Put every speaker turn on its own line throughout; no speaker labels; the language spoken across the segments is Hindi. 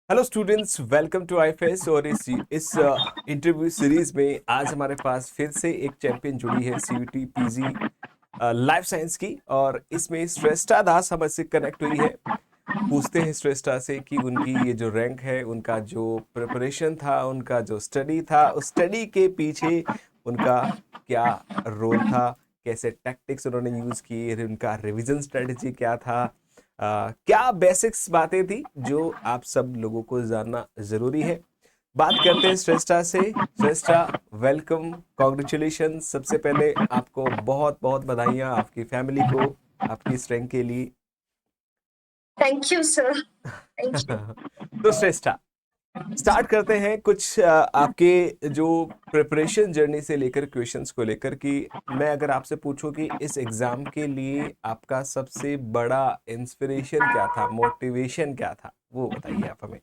Hello students, welcome to IFAS. और इस इंटरव्यू सीरीज में आज हमारे पास फिर से एक चैंपियन जुड़ी है सीयूटी पीजी लाइफ साइंस की। और इसमें श्रेष्ठा दास हमसे कनेक्ट हुई है। पूछते हैं श्रेष्ठा से कि उनकी ये जो रैंक है, उनका जो प्रिपरेशन था, उनका जो स्टडी था, उस स्टडी के पीछे उनका क्या रोल था, कैसे टैक्टिक्स उन्होंने यूज़ किए, उनका रिवीजन स्ट्रेटजी क्या था, क्या बेसिक्स बातें थी जो आप सब लोगों को जानना ज़रूरी है। बात करते हैं श्रेष्ठा से। श्रेष्ठा, वेलकम, कॉन्ग्रेचुलेशन। सबसे पहले आपको बहुत बहुत बधाइयाँ आपकी फैमिली को आपकी इस रैंक के लिए।
Thank you sir. Thank you.
तो श्रेष्ठा, स्टार्ट करते हैं कुछ आपके जो प्रिपरेशन जर्नी से लेकर क्वेश्चंस को लेकर कि मैं अगर आपसे पूछूं कि इस एग्जाम के लिए आपका सबसे बड़ा इंस्पिरेशन क्या था, मोटिवेशन क्या था, वो बताइए आप हमें।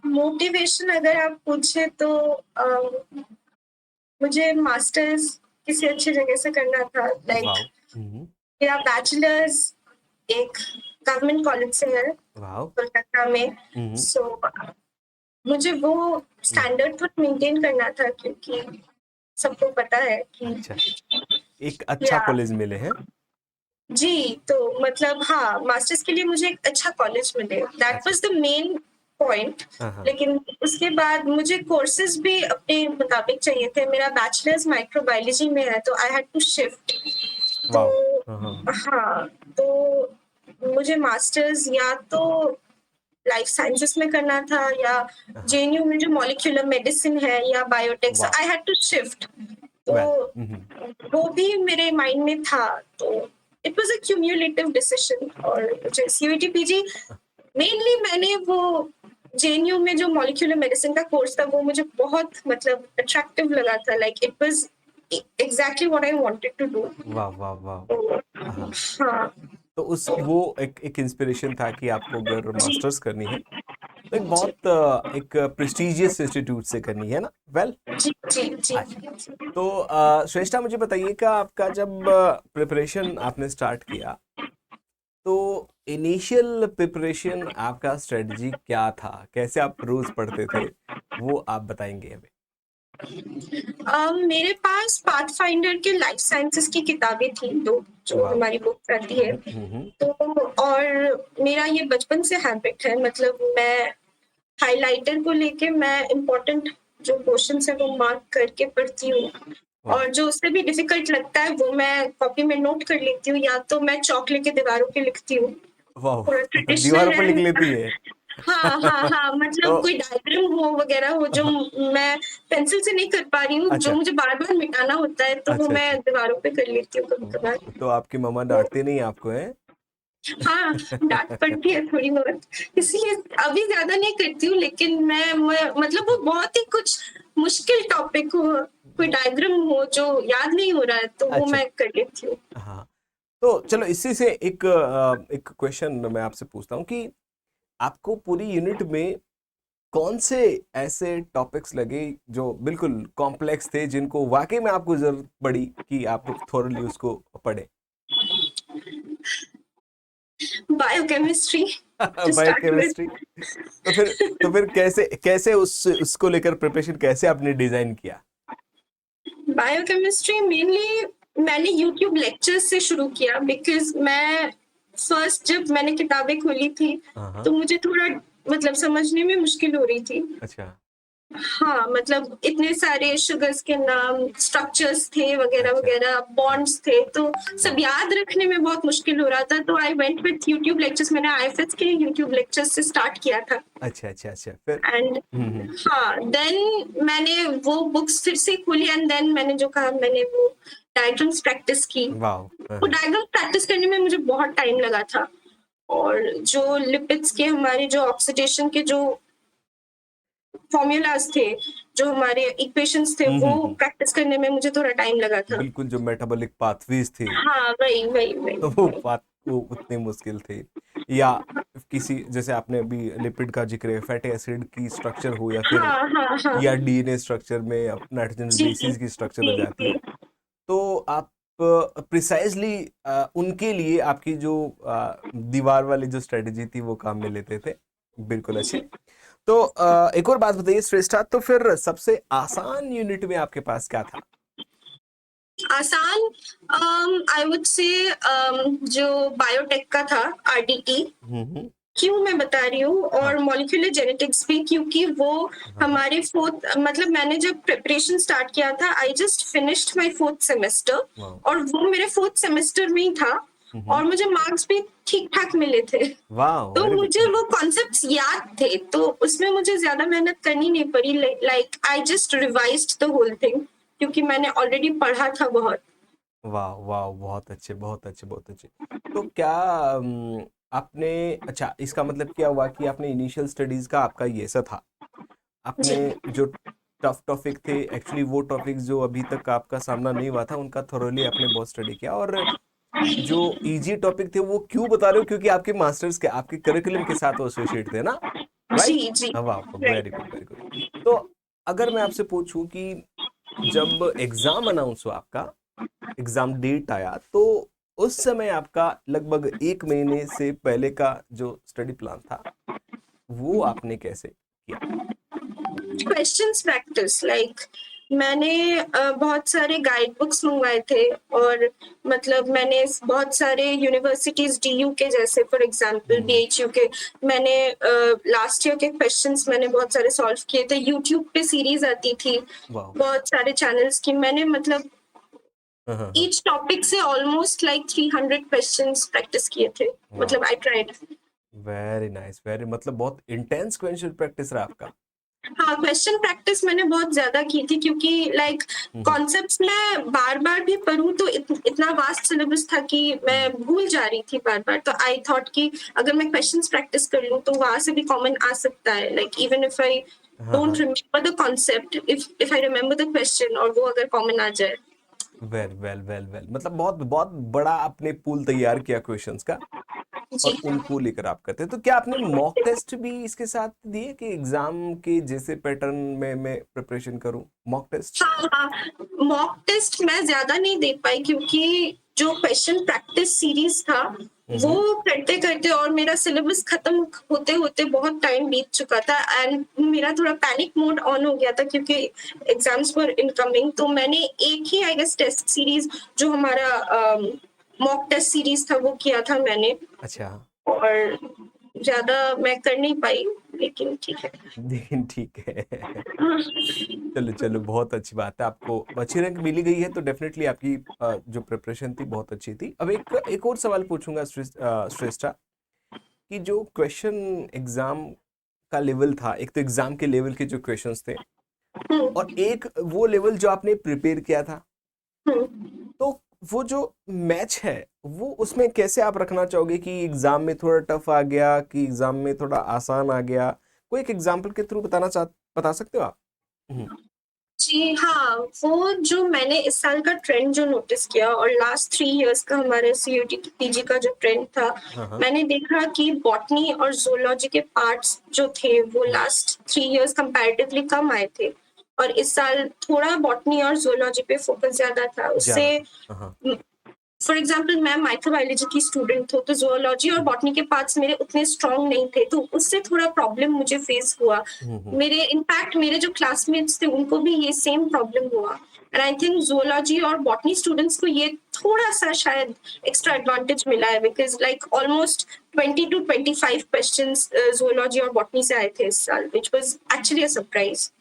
मोटिवेशन अगर आप पूछे तो मुझे मास्टर्स किसी अच्छी जगह से करना था। Like
wow. हम्म।
मेरा बैचलर्स एक गवर्नमेंट कॉलेज से है
वाओ।
कोलकाता में।
हम्म।
सो मुझे वो स्टैंडर्ड तो मेंटेन करना था, क्योंकि सबको पता है कि
अच्छा, एक अच्छा
या
कॉलेज मिले हैं।
जी, तो मतलब हाँ, मास्टर्स के लिए मुझे एक अच्छा कॉलेज मिले, दैट
अच्छा।
Was the main point.
हाँ हाँ।
लेकिन उसके बाद मुझे कोर्सेज़ भी अपने मुताबिक चाहिए थे। मेरा बैचलर्स माइक्रोबायोलॉजी में है, तो आई हैड टू शिफ्ट। तो
वाओ। हाँ हाँ।
हाँ, तो मुझे मास्टर्स या तो लाइफ साइंसेस में करना था, या
हाँ।
जेएनयू में जो मॉलिक्यूलर मेडिसिन है, या biotech, so
wow.
I had to shift. तो
वेल।
वो भी मेरे माइंड में था। तो it was a cumulative decision. और मुझे सीयूटी पीजी मेनली, मैंने वो जेएनयू में जो मॉलिक्यूलर मेडिसिन का कोर्स था, वो मुझे बहुत मतलब अट्रैक्टिव लगा था। Like it was exactly what I wanted to do.
वाह वाह वाह। हाँ।
हाँ
तो उस वो एक इंस्पिरेशन था कि आपको अगर
जी
मास्टर्स करनी है तो एक
जी
बहुत एक प्रेस्टिजियस इंस्टीट्यूट से करनी है ना। वेल।
जी जी जी।
अच्छा। तो श्रेष्ठा, मुझे बताइएगा, आपका जब प्रिपरेशन आपने स्टार्ट किया तो इनिशियल प्रिपरेशन आपका स्ट्रेटजी क्या था, कैसे आप रोज पढ़ते थे, वो आप बताएंगे हमें।
मेरे पास पाथफाइंडर के लाइफ साइंसेस की किताबें थी, दो, जो
वाह।
हमारी बुक रहती है।
हम्म।
तो और मेरा ये बचपन से हैबिट है, मतलब मैं हाइलाइटर को लेके मैं इम्पोर्टेंट जो क्वेश्चन है वो मार्क करके पढ़ती हूँ।
वाह।
और जो उससे भी डिफिकल्ट लगता है वो मैं कॉपी में नोट कर लेती हूँ, या तो मैं चौक लेके दीवारों पे लिखती हूँ। थोड़ा
वाह।
ट्रेडिशनल
दीवारों पर लिख
है।
लेती है।
हाँ हाँ हाँ, मतलब
तो
कोई डायग्राम हो वगैरह हो जो मैं पेंसिल से नहीं कर पा रही हूँ, जो
अच्छा
मुझे बार बार मिटाना होता है, तो वो
अच्छा
मैं
अच्छा।
दीवारों पे कर लेती हूँ कभी कभार।
तो आपकी मम्मा
तो
डांटती नहीं आपको है?
हाँ, डांट पड़ती है थोड़ी बहुत, इसलिए अभी ज्यादा नहीं करती हूँ। लेकिन मैं मतलब वो बहुत ही कुछ मुश्किल टॉपिक हो, कोई डायग्राम हो जो याद नहीं हो रहा है, तो वो
अच्छा।
मैं कर लेती हूँ।
हाँ। तो चलो, इसी से एक क्वेश्चन मैं आपसे पूछता हूँ कि आपको पूरी यूनिट में कौन से ऐसे टॉपिक्स लगे जो बिल्कुल कॉम्प्लेक्स थे, जिनको वाकई में आपको जरूरत पड़ी कि आप थोरली उसको पढ़े।
Biochemistry to start
biochemistry.
With.
तो फिर कैसे कैसे उसको लेकर प्रिपरेशन कैसे आपने डिजाइन किया?
बायोकेमिस्ट्री मेनली मैंने यूट्यूब लेक्चर्स से शुरू किया, बिकॉज मैं फर्स्ट जब मैंने किताबें खोली थी,
हाँ हाँ।
तो मुझे थोड़ा मतलब समझने में मुश्किल हो रही थी।
अच्छा
हाँ, मतलब इतने सारे शुगर्स के नाम, स्ट्रक्चर्स थे वगैरह
अच्छा।
वगैरह, बॉन्ड्स थे, तो सब
वाह।
याद रखने में बहुत मुश्किल हो रहा था। तो I went with YouTube lectures, मैंने आईएफएस के यूट्यूब लेक्चर्स से स्टार्ट किया था।
अच्छा अच्छा अच्छा, फिर?
एंड
हम्म।
हाँ, देन मैंने वो बुक्स फिर से खोली, एंड देन मैंने जो कहा, मैंने वो डायग्राम्स प्रैक्टिस की।
वाह।
वो डायग्राम प्रैक्टिस करने में मुझे बहुत टाइम लगा था। और जो लिपिड्स के हमारे जो ऑक्सीडेशन के जो फॉर्मूलाज थे, जो हमारे इक्वेशंस थे, वो
हम्म।
प्रैक्टिस करने में मुझे थोड़ा टाइम लगा था।
बिल्कुल, जो मेटाबॉलिक पाथवेज थे
हाँ, वही वही वही
वो
वही।
बात वो उतने मुश्किल थे। या किसी, जैसे आपने अभी लिपिड का जिक्र है, फैटी एसिड की स्ट्रक्चर हो या फिर
हाँ हाँ हाँ।
या डीएनए स्ट्रक्चर में नाइट्रोजन
जी
बेसिस की स्ट्रक्चर
जी
हो जाती
जी।
है। तो आप प्रिसाइजली उनके लिए आपकी जो दीवार वाली जो स्ट्रेटेजी थी वो काम में लेते थे। बिल्कुल अच्छे। तो एक और बात बताइए श्रेष्ठा, तो फिर सबसे आसान यूनिट में आपके पास क्या था?
आसान, आई वुड से जो बायोटेक का था, आरडीटी।
हम्म।
क्यों मैं बता रही हूँ,
हाँ
और मॉलिक्यूलर जेनेटिक्स भी, क्योंकि वो
हाँ।
हमारे फोर्थ, मतलब मैंने जब प्रिपरेशन स्टार्ट किया था, I just finished my fourth semester,
वाह।
और वो मेरे फोर्थ सेमेस्टर में ही था, और मुझे मार्क्स भी ठीक ठाक मिले थे।
वाह,
तो
वेरी गुड।
मुझे वो कॉन्सेप्ट्स याद थे, तो उसमें मुझे ज्यादा मेहनत करनी नहीं पड़ी। Like I just revised the whole thing, क्योंकि मैंने ऑलरेडी पढ़ा था बहुत।
वाह वाह, बहुत अच्छे बहुत अच्छे बहुत अच्छे। तो क्या आपने, अच्छा इसका मतलब क्या हुआ कि आपने इनिशियल स्टडीज का आपका ये ऐसा था, आपने
जी
जो टफ टॉपिक थे एक्चुअली वो टॉपिक्स जो अभी तक आपका सामना नहीं हुआ था उनका थोरोली आपने बहुत स्टडी किया, और जो इजी टॉपिक थे वो क्यों बता रहे हो, क्योंकि आपके मास्टर्स के आपके करिकुलम के साथ वो एसोसिएट थे ना, राइट?
जी जी।
वाह, very
right.
Good very good. तो अगर मैं आपसे पूछूं कि जब एग्जाम अनाउंस हुआ, आपका एग्जाम डेट आया, तो उस समय आपका लगभग 1 महीने से पहले का जो स्टडी प्लान था वो आपने कैसे किया?
क्वेश्चंस प्रैक्टिस, लाइक मैंने बहुत सारे गाइड बुक्स मंगवाए थे, और मतलब मैंने बहुत सारे यूनिवर्सिटीज, डीयू के जैसे फॉर एग्जांपल बीएचयू के, मैंने लास्ट ईयर के क्वेश्चंस मैंने बहुत सारे सॉल्व किए थे। यूट्यूब पे सीरीज आती थी
वाह।
बहुत सारे चैनल्स की, मैंने मतलब
हाँ हाँ हाँ।
ईच टॉपिक से ऑलमोस्ट लाइक 300 क्वेश्चंस प्रैक्टिस किए थे।
वाह,
मतलब I tried.
Very nice, very, मतलब बहुत इंटेंस क्वेश्चन प्रैक्टिस रहा आपका।
हाँ, क्वेश्चन प्रैक्टिस मैंने बहुत ज्यादा की थी, क्योंकि लाइक कॉन्सेप्ट्स मैं बार बार भी पढूं तो इतना वास्ट सिलेबस था कि मैं भूल जा रही थी बार बार। तो आई थॉट कि अगर मैं क्वेश्चंस प्रैक्टिस कर लूं तो वहां से भी कॉमन आ सकता है। लाइक इवन इफ आई
हाँ
डोंट
हाँ।
Remember the concept, if I remember the question और वो अगर कॉमन आ जाए।
वेल वेल वेल वेल, मतलब बहुत बहुत बड़ा आपने पूल तैयार किया क्वेश्चंस का, और
जी
उनको लेकर आप करते हैं। तो क्या आपने मॉक टेस्ट भी इसके साथ दिए कि एग्जाम के जैसे पैटर्न में मैं प्रिपरेशन करूं, मॉक टेस्ट?
हाँ हाँ, मॉक टेस्ट मैं ज्यादा नहीं दे पाई, क्योंकि जो क्वेश्चन प्रैक्टिस सीरीज था वो करते करते और मेरा सिलेबस खत्म होते होते बहुत टाइम बीत चुका था, एंड मेरा थोड़ा पैनिक मोड ऑन हो गया था, क्योंकि एग्जाम्स पर इनकमिंग। तो मैंने एक ही आई गेस टेस्ट सीरीज, जो हमारा मॉक टेस्ट सीरीज था, वो किया था मैंने,
अच्छा।
और ज्यादा मैं कर नहीं पाई, लेकिन ठीक है।
लेकिन ठीक है। चलो चलो, बहुत अच्छी बात है, आपको अच्छी रैंक मिली गई है तो डेफिनेटली आपकी जो प्रिपरेशन थी बहुत अच्छी थी। अब एक एक और सवाल पूछूंगा श्रेष्ठा, कि जो क्वेश्चन एग्जाम का लेवल था, एक तो एग्जाम के लेवल के जो क्वेश्चंस थे, और एक वो लेवल जो आपने प्रिपेयर किया था, तो वो जो मैच है वो उसमें कैसे आप रखना चाहोगे कि एग्जाम में थोड़ा टफ आ गया कि एग्जाम में थोड़ा आसान आ गया? कोई एक एग्जाम्पल के थ्रू बता सकते हो आप?
जी हाँ, वो जो मैंने इस साल का ट्रेंड जो नोटिस किया, और लास्ट 3 इयर्स का हमारे सीयूटी पीजी का जो ट्रेंड था,
हाँ हाँ।
मैंने देखा कि बॉटनी और जूलॉजी के पार्ट्स जो थे वो लास्ट 3 इयर्स कंपैरेटिवली कम आए थे, और इस साल थोड़ा बॉटनी और जूलॉजी पे फोकस ज्यादा था।
ज्यादा
उससे
था। हाँ हाँ।
फॉर एग्जाम्पल मैं माइक्रोबायोलॉजी की स्टूडेंट हूँ, तो जूलॉजी और बॉटनी के पार्ट्स मेरे उतने स्ट्रांग नहीं थे, तो उससे थोड़ा प्रॉब्लम मुझे फेस हुआ। मेरे इनफैक्ट मेरे जो क्लासमेट्स थे उनको भी ये सेम प्रॉब्लम हुआ, एंड आई थिंक जूलॉजी और बॉटनी स्टूडेंट्स को ये थोड़ा सा शायद एक्स्ट्रा एडवांटेज मिला है, because like almost 20 to 25 questions zoology और बॉटनी से आए थे इस साल, which was actually a surprise.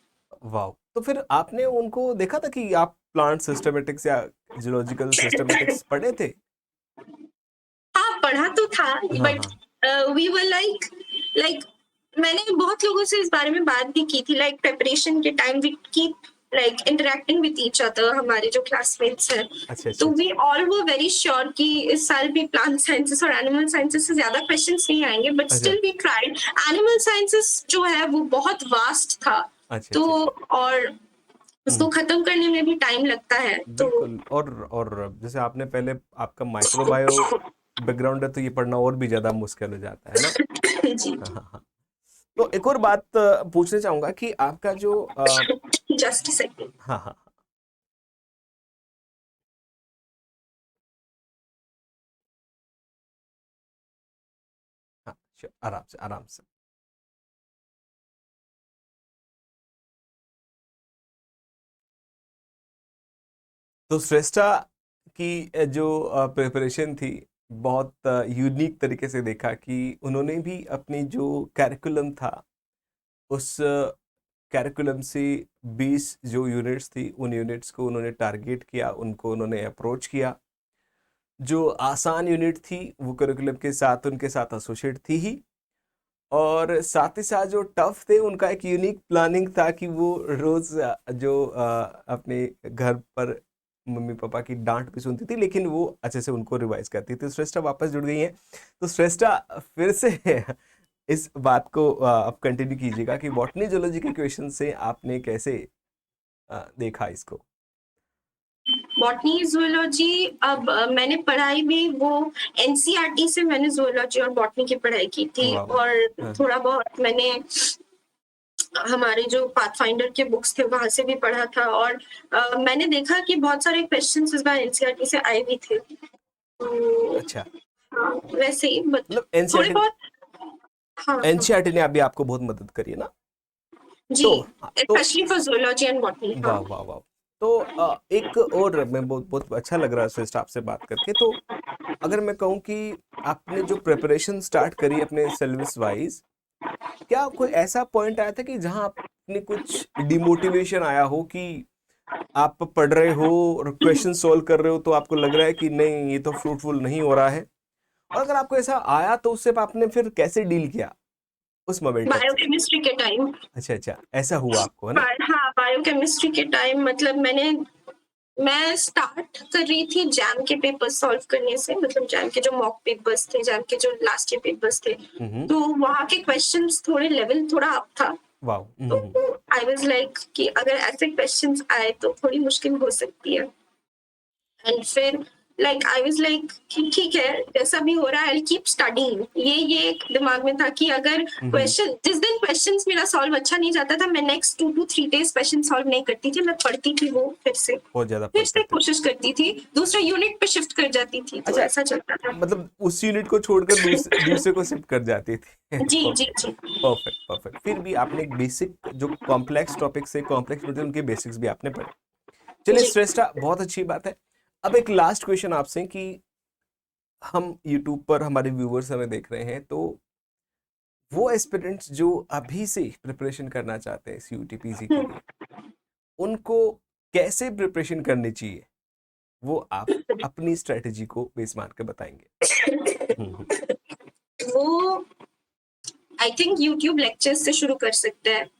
वाह, तो फिर आपने उनको देखा था कि आप प्लांट सिस्टमेटिक्स या जियोलॉजिकल सिस्टमेटिक्स पढ़े थे?
हाँ, पढ़ा तो था,
हाँ
बट
हाँ।
वी वर लाइक मैंने बहुत लोगों से इस बारे में बात भी की थी, लाइक प्रिपरेशन के time we keep like interacting with each other, हमारे जो क्लासमेट्स हैं।
अच्छा
तो
अच्छा
वी
अच्छा।
ऑल वर वेरी श्योर कि इस साल भी प्लांट साइंसेस और एनिमल साइंसेस से ज्यादा क्वेश्चंस नहीं आएंगे, बट
अच्छा
still we tried. Animal sciences जो है वो बहुत वास्ट था,
अच्छा
तो
अच्छा अच्छा।
और उसको खत्म करने में भी टाइम लगता है, तो
बिल्कुल, और जैसे आपने पहले, आपका माइक्रोबायो बैकग्राउंड है तो ये पढ़ना और भी ज्यादा मुश्किल हो जाता है ना।
जी।
हाँ हाँ हाँ। तो एक और बात पूछना चाहूंगा कि आपका जो
जस्ट सेकंड।
हाँ हाँ। आराम से आराम से। तो श्रेष्ठा की जो प्रिपरेशन थी, बहुत यूनिक तरीके से देखा कि उन्होंने भी अपनी जो कैरिकुलम था, उस कैरिकुलम से 20 जो यूनिट्स थी, उन यूनिट्स को उन्होंने टारगेट किया, उनको उन्होंने अप्रोच किया। जो आसान यूनिट थी वो करिकुलम के साथ उनके साथ एसोसिएट थी ही, और साथ ही साथ जो टफ थे उनका एक यूनिक प्लानिंग था कि वो रोज जो अपने घर पर मम्मी पापा की डांट भी सुनती थी, लेकिन वो अच्छे से उनको रिवाइज करती थी। श्रेष्ठा वापस जुड़ गई हैं, तो श्रेष्ठा फिर से इस बात को अब कंटिन्यू कीजिएगा कि बॉटनी जूलॉजी के क्वेश्चन से आपने कैसे देखा इसको।
बॉटनी जूलॉजी अब मैंने पढ़ाई भी वो एनसीईआरटी से मैंने जूलॉजी और बॉटनी की पढ़ाई की थी,
वाह।
और
हाँ।
थोड़ा बहुत मैंने हमारे जो पाथफाइंडर के बुक्स थे वहां से भी पढ़ा था, और मैंने देखा कि बहुत सारे क्वेश्चंस इस बार एनसीईआरटी से आए भी थे, तो
अच्छा,
हाँ वैसे ही, बट
मतलब
थोड़े
एनसीईआरटी
बहुत। हाँ हाँ
एनसीईआरटी ने अभी आपको बहुत मदद करी है ना।
जी,
तो हाँ, तो
specially for zoology and botany. हाँ
वाह वाह वाह। तो एक और मैं बहुत बहुत अच्छा लग रहा है श्रेष्ठ आपसे बात करके। तो अगर मैं कहूँ कि आपने जो प्रिपरेशन स्टार्ट करी अपने सिलेबस वाइज, क्या कोई ऐसा पॉइंट आया था कि जहां आपने कुछ डिमोटिवेशन आया हो कि आप पढ़ रहे हो और क्वेश्चन सॉल्व कर रहे हो तो आपको लग रहा है कि नहीं ये तो फ्रूटफुल नहीं हो रहा है, और अगर आपको ऐसा आया तो उससे आपने फिर कैसे डील किया उस मोमेंटम से?
बायोकेमिस्ट्री के टाइम।
अच्छा अच्छा, ऐसा हुआ आपको, है ना?
हाँ बायोकेमिस्ट्री के टाइम, मतलब मैं स्टार्ट कर रही थी जैम के पेपर्स सॉल्व करने से, मतलब जैम के जो मॉक पेपर्स थे, जैम के जो लास्ट ईयर पेपर्स थे, तो वहाँ के क्वेश्चंस थोड़े लेवल थोड़ा अप था,
वाह।
तो आई वाज लाइक कि अगर ऐसे क्वेश्चंस आए तो थोड़ी मुश्किल हो सकती है, एंड फिर लाइक आई वाज लाइक कि ठीक है जैसा भी हो रहा है आई कीप स्टडीइंग, ये एक दिमाग में था कि अगर क्वेश्चन जिस दिन क्वेश्चंस मेरा सॉल्व अच्छा नहीं जाता था, मैं next 2 to 3 days question solve नहीं करती थी, मैं पढ़ती थी वो
बहुत ज्यादा
फिर
पढ़
से
करते थे।
कोशिश करती थी, दूसरे यूनिट पे शिफ्ट कर जाती थी, तो
अच्छा,
ऐसा चलता था।
मतलब उस यूनिट को छोड़कर दूसरे को शिफ्ट कर जाती थी।
जी जी
परफेक्ट
जी।
Perfect perfect. फिर भी आपने एक बेसिक जो कॉम्प्लेक्स टॉपिक से कॉम्प्लेक्स मतलब उनके बेसिक्स भी आपने पढ़े। चलिए
जी
श्रेष्ठा, बहुत अच्छी बात है। अब एक लास्ट क्वेश्चन आपसे कि हम यूट्यूब पर हमारे व्यूवर्स हमें देख रहे हैं, तो वो एस्पिरेंट्स जो अभी से प्रिपरेशन करना चाहते हैं सीयूटी पीजी के लिए, उनको कैसे प्रिपरेशन करनी चाहिए, वो आप अपनी स्ट्रेटेजी को बेस मार के बताएंगे। हम्म।
वो आई थिंक यूट्यूब लेक्चर्स से शुरू कर सकते हैं,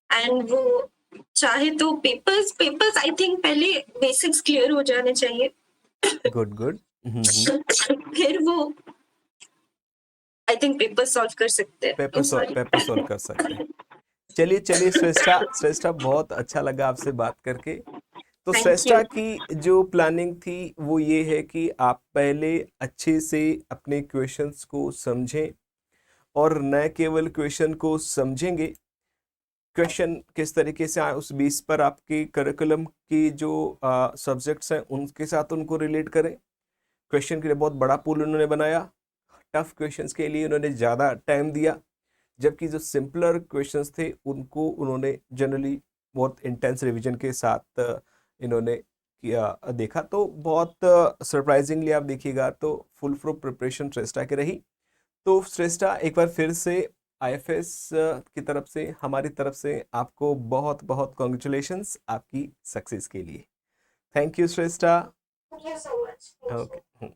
एंड वो चाहे तो पेपर्स पेपर्स आई थिंक पहले बेसिक्स क्लियर हो जाने चाहिए,
गुड गुड।
फिर वो आई थिंक पेपर सॉल्व कर सकते हैं। सॉरी।
पेपर सॉल्व कर सकते हैं। चलिए चलिए श्रेष्ठा श्रेष्ठा, बहुत अच्छा लगा आपसे बात करके। तो
थैंक यू।
श्रेष्ठा की जो प्लानिंग थी वो ये है कि आप पहले अच्छे से अपने क्वेश्चंस को समझें, और न केवल क्वेश्चन को समझेंगे, क्वेश्चन किस तरीके से आए उस बेस पर आपके करिकुलम की जो सब्जेक्ट्स हैं उनके साथ उनको रिलेट करें। क्वेश्चन के लिए बहुत बड़ा पूल उन्होंने बनाया, टफ क्वेश्चंस के लिए उन्होंने ज़्यादा टाइम दिया, जबकि जो सिंपलर क्वेश्चंस थे उनको उन्होंने जनरली बहुत इंटेंस रिवीजन के साथ इन्होंने किया देखा। तो बहुत सरप्राइजिंगली आप देखिएगा तो फुल प्रूफ प्रिपरेशन श्रेष्ठा की रही। तो श्रेष्ठा, एक बार फिर से आईएफएस की तरफ से, हमारी तरफ से आपको बहुत बहुत कॉन्ग्रेचुलेशंस आपकी सक्सेस के लिए। Thank you Shreshtha.
Thank you so much.
Okay.